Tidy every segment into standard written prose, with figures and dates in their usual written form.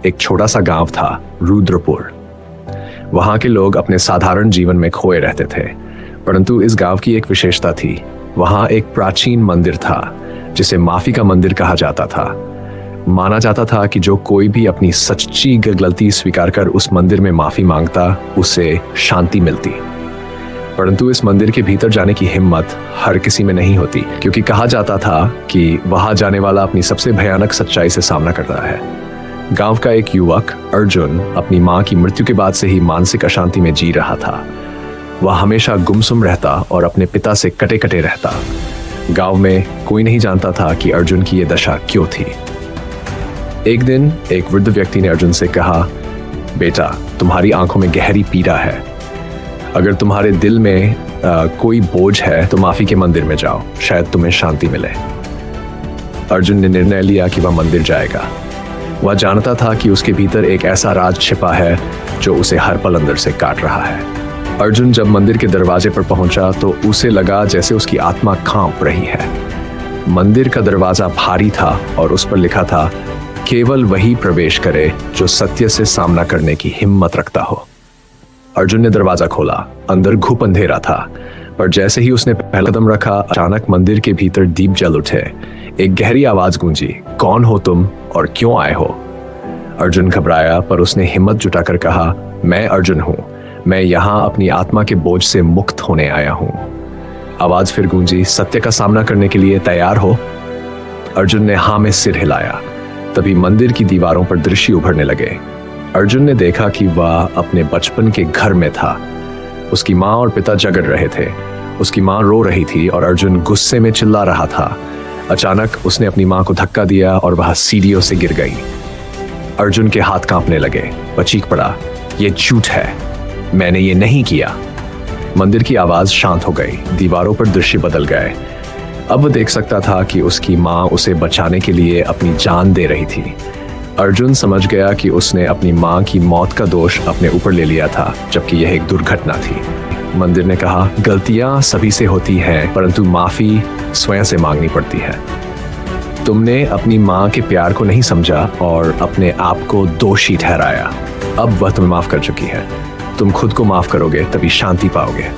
एक छोटा सा गांव था, रुद्रपुर। वहां के लोग अपने साधारण जीवन में खोए रहते थे, परंतु इस गांव की एक विशेषता थी। वहां एक प्राचीन मंदिर था जिसे माफी का मंदिर कहा जाता था। माना जाता था कि जो कोई भी अपनी सच्ची गलती स्वीकार कर उस मंदिर में माफी मांगता, उसे शांति मिलती। परंतु इस मंदिर के भीतर जाने की हिम्मत हर किसी में नहीं होती, क्योंकि कहा जाता था कि वहां जाने वाला अपनी सबसे भयानक सच्चाई से सामना करता है। गांव का एक युवक अर्जुन अपनी मां की मृत्यु के बाद से ही मानसिक अशांति में जी रहा था। वह हमेशा गुमसुम रहता और अपने पिता से कटे कटे रहता। गांव में कोई नहीं जानता था कि अर्जुन की यह दशा क्यों थी। एक दिन एक वृद्ध व्यक्ति ने अर्जुन से कहा, बेटा, तुम्हारी आंखों में गहरी पीड़ा है। अगर तुम्हारे दिल में कोई बोझ है तो माफी के मंदिर में जाओ, शायद तुम्हें शांति मिले। अर्जुन ने निर्णय लिया कि वह मंदिर जाएगा। वह जानता था कि उसके भीतर एक ऐसा राज छिपा है जो उसे हर पल अंदर से काट रहा है। अर्जुन जब मंदिर के दरवाजे पर पहुंचा तो उसे लगा जैसे उसकी आत्मा कांप रही है। मंदिर का दरवाजा भारी था और उस पर लिखा था, केवल वही प्रवेश करे जो सत्य से सामना करने की हिम्मत रखता हो। अर्जुन ने दरवाजा खोला। अंदर घुप अंधेरा था, पर जैसे ही उसने पहला कदम रखा, अचानक मंदिर के भीतर दीप जल उठे। एक गहरी आवाज गूंजी, कौन हो तुम और क्यों आए हो? अर्जुन घबराया, पर उसने हिम्मत जुटाकर कहा, मैं अर्जुन हूं। मैं यहाँ अपनी आत्मा के बोझ से मुक्त होने आया हूं। आवाज फिर गूंजी, सत्य का सामना करने के लिए तैयार हो? अर्जुन ने हाँ में सिर हिलाया। तभी मंदिर की दीवारों पर दृश्य उभरने लगे। अर्जुन ने देखा कि वह अपने बचपन के घर में था। उसकी माँ और पिता जगड़ रहे थे। उसकी माँ रो रही थी और अर्जुन गुस्से में चिल्ला रहा था। अचानक उसने अपनी माँ को धक्का दिया और वह सीढ़ियों से गिर गई। अर्जुन के हाथ कांपने लगे। वह चीख पड़ा, ये झूठ है, मैंने ये नहीं किया। मंदिर की आवाज शांत हो गई। दीवारों पर दृश्य बदल गए। अब वह देख सकता था कि उसकी माँ उसे बचाने के लिए अपनी जान दे रही थी। अर्जुन समझ गया कि उसने अपनी माँ की मौत का दोष अपने ऊपर ले लिया था, जबकि यह एक दुर्घटना थी। मंदिर ने कहा, गलतियां सभी से होती हैं, परंतु माफी स्वयं से मांगनी पड़ती है। तुमने अपनी माँ के प्यार को नहीं समझा और अपने आप को दोषी ठहराया। अब वह तुम्हें माफ कर चुकी है। तुम खुद को माफ करोगे तभी शांति पाओगे।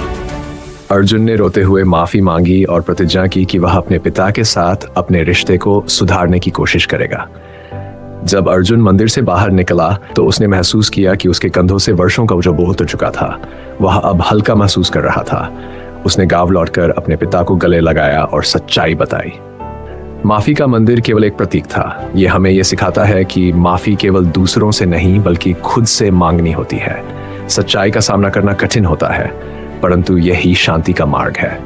अर्जुन ने रोते हुए माफी मांगी और प्रतिज्ञा की कि वह अपने पिता के साथ अपने रिश्ते को सुधारने की कोशिश करेगा। जब अर्जुन मंदिर से बाहर निकला तो उसने महसूस किया कि उसके कंधों से वर्षों का जो बोझ उतर चुका था, वह अब हल्का महसूस कर रहा था। उसने गांव लौटकर अपने पिता को गले लगाया और सच्चाई बताई। माफी का मंदिर केवल एक प्रतीक था। यह हमें यह सिखाता है कि माफी केवल दूसरों से नहीं बल्कि खुद से मांगनी होती है। सच्चाई का सामना करना कठिन होता है, परंतु यही शांति का मार्ग है।